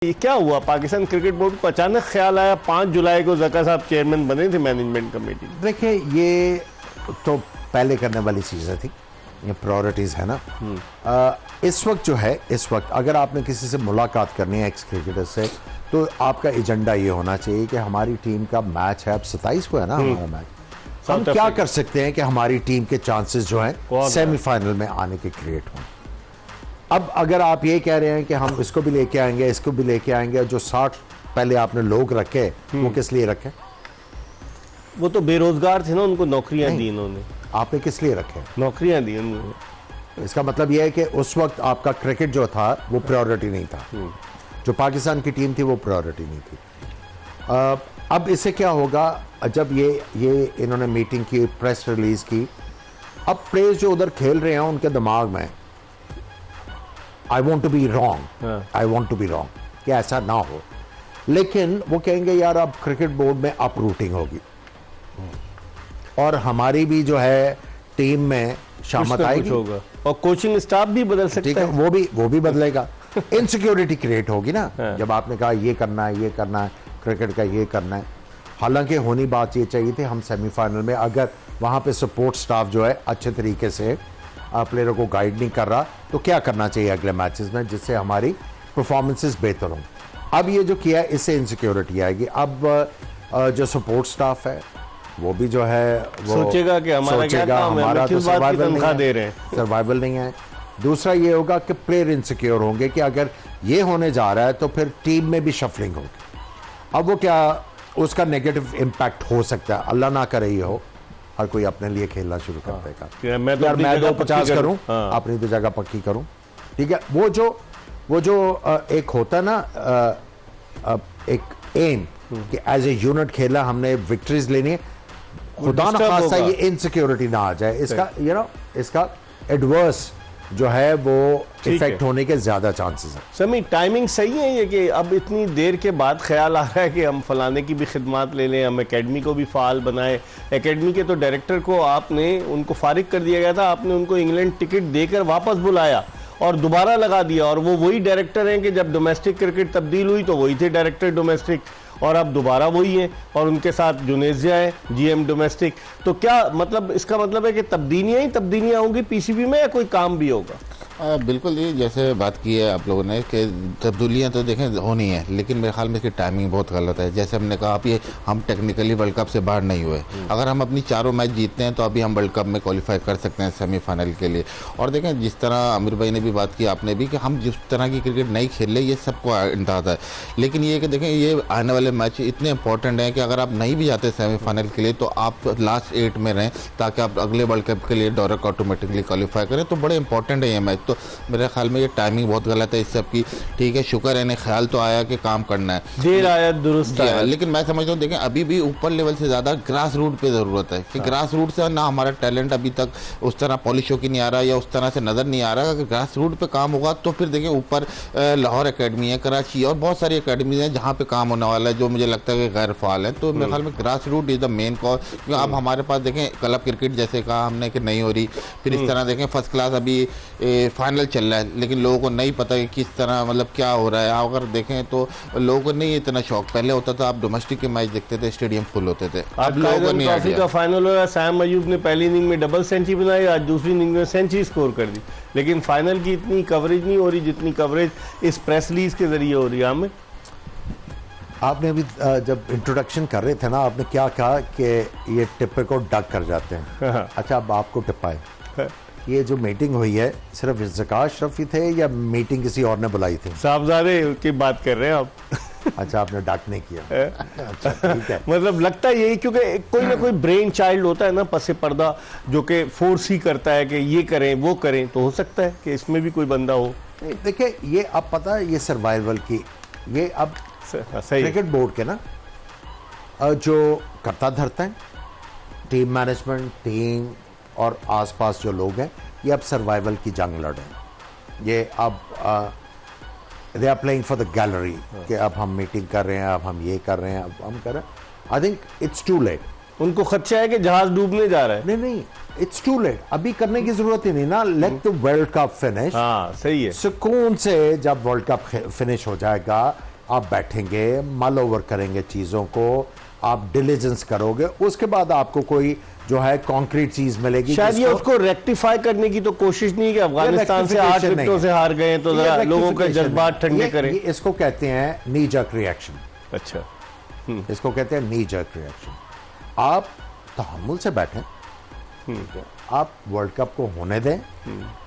ये क्या हुआ? पाकिस्तान क्रिकेट बोर्ड को अचानक ख्याल आया 5 जुलाई को ज़का साहब चेयरमैन बने थे मैनेजमेंट कमेटी। देखिए ये तो पहले करने वाली चीज़ें थी, ये प्रायोरिटीज़ है ना। इस वक्त जो है, इस वक्त अगर आपने किसी से मुलाकात करनी है एक्स क्रिकेटर से, तो आपका एजेंडा ये होना चाहिए कि हमारी टीम का मैच है, अब 27 को है ना हमारा मैच, हम क्या कर सकते हैं कि हमारी टीम के चांसेस जो हैं सेमीफाइनल में आने के क्रिएट हों। अब अगर आप ये कह रहे हैं कि हम इसको भी लेके आएंगे, इसको भी लेके आएंगे, जो 60 पहले आपने लोग रखे वो किस लिए रखे? वो तो बेरोजगार थे ना, उनको नौकरियां दी इन्होंने। आपने किस लिए रखे? नौकरियां दी उन्होंने। इसका मतलब यह है कि उस वक्त आपका क्रिकेट जो था वो प्रायोरिटी नहीं था, जो पाकिस्तान की टीम थी वो प्रायोरिटी नहीं थी। अब इससे क्या होगा, जब ये इन्होंने मीटिंग की, प्रेस रिलीज की, अब प्लेयर्स जो उधर खेल रहे हैं उनके दिमाग में I want to be wrong, I want to be wrong, कि ऐसा ना हो, लेकिन वो कहेंगे यार अब क्रिकेट बोर्ड में अपरूटिंग होगी और हमारी भी जो है टीम में शामत आएगी होगा और कोचिंग स्टाफ भी बदल सकता है, वो भी बदलेगा। इनसिक्योरिटी क्रिएट होगी ना। जब आपने कहा ये करना है, ये करना है, क्रिकेट का ये करना है, हालांकि होनी बात ये चाहिए थी हम सेमीफाइनल में, अगर वहां पे सपोर्ट स्टाफ जो है अच्छे तरीके से प्लेयरों को गाइड नहीं कर रहा, तो क्या करना चाहिए अगले मैचेस में जिससे हमारी परफॉर्मेंसेस बेहतर हों। अब ये जो किया इससे इनसिक्योरिटी आएगी। अब जो सपोर्ट स्टाफ है वो भी जो है वो सोचेगा कि हमारा क्या काम है, हमारा तो सर्वाइवल दे रहे हैं, सर्वाइवल नहीं है। दूसरा ये होगा कि प्लेयर इनसिक्योर होंगे कि अगर ये होने जा रहा है तो फिर टीम में भी शफलिंग होगी। अब वो क्या, उसका नेगेटिव इम्पैक्ट हो सकता है, अल्लाह ना करे ये हो, हर कोई अपने लिए खेलना शुरू कर देगा। मैं तो यार मैं 250 करूं, अपनी तो जगह पक्की करूं, ठीक है। वो जो एक होता है ना, एक एम कि एज ए यूनिट खेला, हमने विक्ट्रीज लेनी है, खुदा ना खास्ता ये इनसिक्योरिटी ना आ जाए, इसका इसका एडवर्स जो है वो इफेक्ट होने के ज्यादा चांसेस हैं। समी टाइमिंग सही है ये कि अब इतनी देर के बाद ख्याल आ रहा है कि हम फलाने की भी खिदमत ले लें, हम एकेडमी को भी फाल बनाए। एकेडमी के तो डायरेक्टर को आपने उनको फारिग कर दिया गया था, आपने उनको इंग्लैंड टिकट देकर वापस बुलाया और दोबारा लगा दिया, और वो वही डायरेक्टर हैं कि जब डोमेस्टिक क्रिकेट तब्दील हुई तो वही थे डायरेक्टर डोमेस्टिक, और अब दोबारा वही है, और उनके साथ जुनेजिया है जीएम डोमेस्टिक। तो क्या मतलब, इसका मतलब है कि तब्दीलियां ही तब्दीलियां होंगी पीसीबी में, या कोई काम भी होगा? बिल्कुल, ये जैसे बात की है आप लोगों ने कि तब्दीलियाँ तो देखें होनी है, लेकिन मेरे ख्याल में इसकी टाइमिंग बहुत गलत है। जैसे हमने कहा, अब ये हम टेक्निकली वर्ल्ड कप से बाहर नहीं हुए, अगर हम अपनी चारों मैच जीतते हैं तो अभी हम वर्ल्ड कप में क्वालिफाई कर सकते हैं सेमीफाइनल के लिए। और देखें, जिस तरह आमिर भाई ने भी बात की, आपने भी, कि हम जिस तरह की क्रिकेट नहीं खेल रहे, ये सबको अंदाजा है, लेकिन ये कि देखें ये आने वाले मैच इतने इंपॉर्टेंट हैं कि अगर आप नहीं भी जाते सेमीफाइनल के लिए तो आप लास्ट 8 में रहें, ताकि आप अगले वर्ल्ड कप के लिए डायरेक्ट ऑटोमेटिकली क्वालिफाई करें। तो बड़े इंपॉर्टेंट है ये मैच। तो मेरे ख्याल में ये टाइमिंग बहुत गलत है इस सब की। ठीक है, शुक्र है, इन्हें ख्याल तो आया कि काम करना है, देर आया दुरुस्त आया, लेकिन मैं समझता हूँ देखें अभी भी ऊपर लेवल से ज़्यादा ग्रास रूट पे ज़रूरत है कि ग्रास रूट से ना हमारा टैलेंट अभी तक उस तरह पॉलिश होकर नहीं आ रहा, या उस तरह से नज़र नहीं आ रहा। अगर ग्रास रूट पे काम होगा तो फिर देखें ऊपर लाहौर एकेडमी है, कराची और बहुत सारी अकेडमीज हैं जहाँ पे काम होने वाला है, जो मुझे लगता है कि गैर फाल है। तो मेरे ख्याल में grass root is the main cause. क्योंकि अब हमारे पास देखें क्लब क्रिकेट जैसे कहा हमने कि नहीं हो रही, फिर इस तरह देखें फर्स्ट क्लास अभी फाइनल चल रहा है, लेकिन लोगों को नहीं पता कि किस तरह मतलब क्या हो रहा है। आप अगर देखें तो लोगों को नहीं इतना शौक, पहले होता था, आप डोमेस्टिक के मैच देखते थे, स्टेडियम फुल होते थे। अब लोगों को नहीं ट्रॉफी का फाइनल हो रहा है, सैम अयूब ने पहली इनिंग में डबल सेंचुरी बनाई, आज दूसरी इनिंग में सेंचुरी स्कोर कर दी, लेकिन फाइनल की इतनी कवरेज नहीं हो रही जितनी कवरेज इस प्रेस रिलीज के जरिए हो रही है। हमें आपने अभी जब इंट्रोडक्शन कर रहे थे ना, आपने क्या कहा कि ये टिप्पे को डग कर जाते हैं। अच्छा, अब आपको टिप्पा ये जो मीटिंग हुई है, सिर्फ ज़का अशरफी थे या मीटिंग किसी और ने बुलाई थी? साहबजादे की बात कर रहे हैं आप। अच्छा, आपने डक नहीं किया। अच्छा, ठीक है। मतलब लगता है यही, क्योंकि कोई ना कोई ब्रेन चाइल्ड होता है ना पसे पर्दा, जो कि फोर्स ही करता है कि ये करें वो करें, तो हो सकता है कि इसमें भी कोई बंदा हो। देखिए, ये अब पता है, ये सर्वाइवल की, ये अब क्रिकेट बोर्ड के ना जो करता धरता है, टीम मैनेजमेंट, टीम और आसपास जो लोग हैं, ये अब सर्वाइवल की जंग लड़ रहे हैं। ये अब they are playing for the gallery कि अब हम मीटिंग कर रहे हैं, अब हम ये कर रहे हैं, अब हम कर रहे हैं। I think it's too late. उनको खदशा है कि जहाज डूबने जा रहा है। नहीं, इट्स टू लेट, अभी करने की जरूरत ही नहीं ना। Let the world cup finish. हाँ, सही है। सुकून से जब वर्ल्ड कप फिनिश हो जाएगा, आप बैठेंगे, मल ओवर करेंगे चीज़ों को, आप डिलीजेंस करोगे, उसके बाद आपको कोई जो है कॉन्क्रीट चीज मिलेगी। शायद ये उसको रेक्टिफाई करने की तो कोशिश नहीं कि अफगानिस्तान से 8 विकेटों से हार गए तो जरा लोगों के जज्बात ठंडे करें। इसको कहते हैं नी जर्क रिएक्शन। अच्छा, इसको कहते हैं नी जर्क रिएक्शन। आप तहम्मुल से बैठें, आप वर्ल्ड कप को होने दें,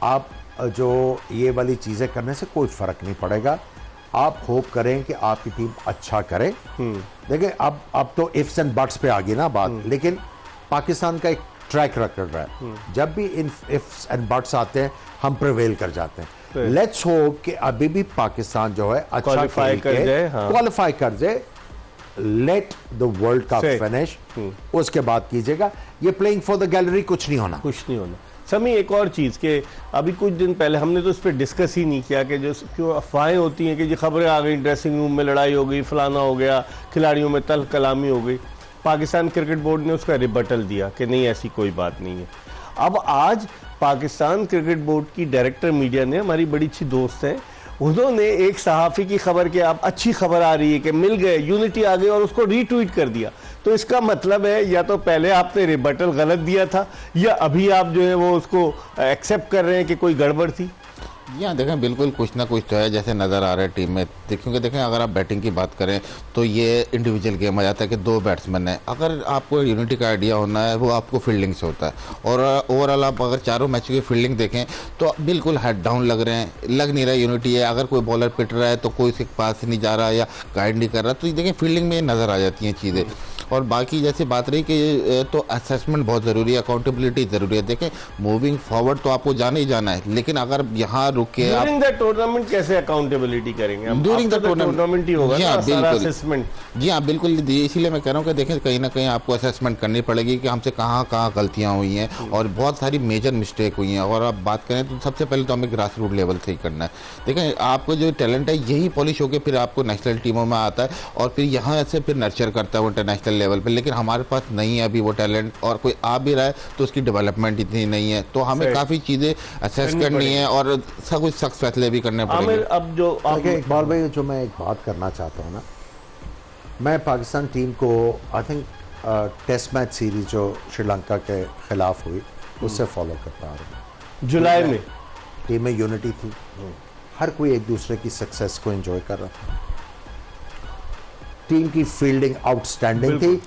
आप जो ये वाली चीजें करने से कोई फर्क नहीं पड़ेगा। आप होप करें कि आपकी टीम अच्छा करे। देखिए अब तो इफ्स एंड बट्स पे आ गई ना बात, लेकिन पाकिस्तान का एक ट्रैक रिकॉर्ड रहा है, जब भी इन इफ्स एंड बट्स आते हैं हम प्रिवेल कर जाते हैं। लेट्स होप कि अभी भी पाकिस्तान जो है अच्छा क्वालिफाई कर जाए, क्वालिफाई कर जाए। Let the world cup finish, उसके बाद कीजिएगा। ये प्लेइंग फॉर द गैलरी कुछ नहीं होना, कुछ नहीं होना। समी, एक और चीज़ के अभी कुछ दिन पहले हमने तो इस पर डिस्कस ही नहीं किया कि जो क्यों अफवाहें होती हैं कि जी खबरें आ गई, ड्रेसिंग रूम में लड़ाई हो गई, फलाना हो गया, खिलाड़ियों में तल कलामी हो गई। पाकिस्तान क्रिकेट बोर्ड ने उसका रिबटल दिया कि नहीं, ऐसी कोई बात नहीं है। अब आज पाकिस्तान क्रिकेट बोर्ड की डायरेक्टर मीडिया ने, हमारी बड़ी अच्छी दोस्त है, उन्होंने एक सहाफ़ी की खबर के आप अच्छी खबर आ रही है कि मिल गए, यूनिटी आ गई, और उसको रीट्वीट कर दिया। तो इसका मतलब है या तो पहले आपने रिबटल गलत दिया था या अभी आप जो है वो उसको एक्सेप्ट कर रहे हैं कि कोई गड़बड़ थी। यहाँ देखें बिल्कुल कुछ ना कुछ तो है जैसे नज़र आ रहा है टीम में। क्योंकि देखें अगर आप बैटिंग की बात करें तो ये इंडिविजुअल गेम आ जाता है कि 2 बैट्समैन हैं। अगर आपको यूनिटी का आइडिया होना है वो आपको फील्डिंग से होता है, और ओवरऑल आप अगर चारों मैच की फील्डिंग देखें तो बिल्कुल हेड डाउन लग रहे हैं, लग नहीं रहा यूनिटी है। अगर कोई बॉलर पिट रहा है तो कोई से पास नहीं जा रहा या गाइड नहीं कर रहा, तो देखें फील्डिंग में नज़र आ जाती हैं चीज़ें। और बाकी जैसे बात रही कि तो असेसमेंट बहुत ज़रूरी है, अकाउंटेबिलिटी ज़रूरी है। देखें मूविंग फॉरवर्ड तो आपको जाना ही जाना है, लेकिन अगर यहाँ रुक के ड्यूरिंग द टूर्नामेंट कैसे अकाउंटेबिलिटी करेंगे? ड्यूरिंग द टूर्नामेंट ही होगा ना, सारा असेसमेंट। जी हाँ बिल्कुल, इसीलिए मैं कह रहा हूँ कि देखें कहीं ना कहीं आपको असेसमेंट करनी पड़ेगी कि हमसे कहाँ कहाँ गलतियाँ हुई हैं और बहुत सारी मेजर मिस्टेक हुई हैं। और आप बात करें तो सबसे पहले तो हमें ग्रास रूट लेवल से ही करना है। देखें आपको जो टैलेंट है यही पॉलिश होकर फिर आपको नेशनल टीमों में आता है और फिर यहाँ से फिर नर्चर करता है वो इंटरनेशनल लेवल पर। लेकिन हमारे पास नहीं है अभी वो टैलेंट, और कोई आ भी रहा है तो उसकी डेवलपमेंट इतनी नहीं है। तो हमें काफ़ी चीज़ें असेस करनी है और सब कुछ सख्त फैसले भी करने पड़ेंगे। अब जो इकबाल भाई, जो मैं एक बात करना चाहता हूँ ना, मैं पाकिस्तान टीम को I think test match series जो श्रीलंका के खिलाफ हुई उससे फॉलो करता आ रहा हूँ। जुलाई में टीम में यूनिटी थी, हर कोई एक दूसरे की सक्सेस को एंजॉय कर रहा था, टीम की फील्डिंग आउटस्टैंडिंग थी।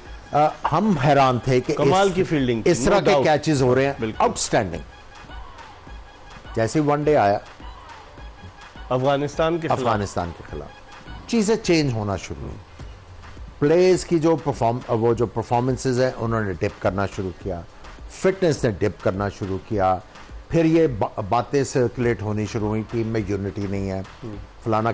हम हैरान थे कि कमाल की फील्डिंग, इस तरह के कैचेस हो रहे हैं, आउटस्टैंडिंग। जैसे वनडे आया अफगानिस्तान के खिलाफ चीजें चेंज होना शुरू हुई। प्लेयर्स की जो परफॉर्मेंसेज है उन्होंने डिप करना शुरू किया, फिटनेस ने डिप करना शुरू किया। फिर ये बातें सर्कुलेट होनी शुरू हुई, टीम में यूनिटी नहीं है, फलाना